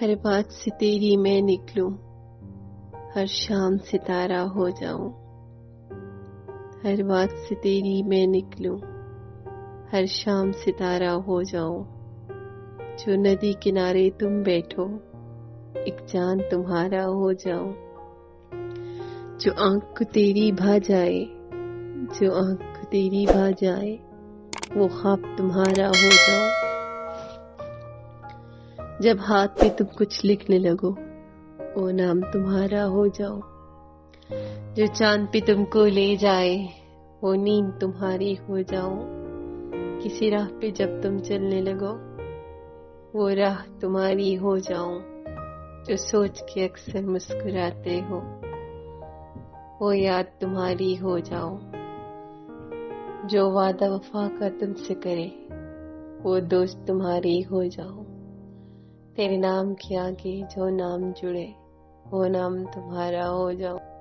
ہر بات سے تیری میں نکلوں، ہر شام ستارہ ہو جاؤں۔ ہر بات سے تیری میں نکلوں، ہر شام ستارہ ہو جاؤں۔ جو ندی کنارے تم بیٹھو، ایک چاند تمہارا ہو جاؤں۔ جو آنکھ کو تیری بھا جائے، جو آنکھ کو تیری بھا جائے، وہ خواب تمہارا ہو جاؤں۔ جب ہاتھ پہ تم کچھ لکھنے لگو، وہ نام تمہارا ہو جاؤں۔ جو چاند پہ تم کو لے جائے، وہ نیند تمہاری ہو جاؤں۔ کسی راہ پہ جب تم چلنے لگو، وہ راہ تمہاری ہو جاؤں۔ جو سوچ کے اکثر مسکراتے ہو، وہ یاد تمہاری ہو جاؤں۔ جو وعدہ وفا کا تم سے کرے، وہ دوست تمہاری ہو جاؤں۔ تیرے نام کے آگے جو نام جڑے، وہ نام تمہارا ہو جاؤں۔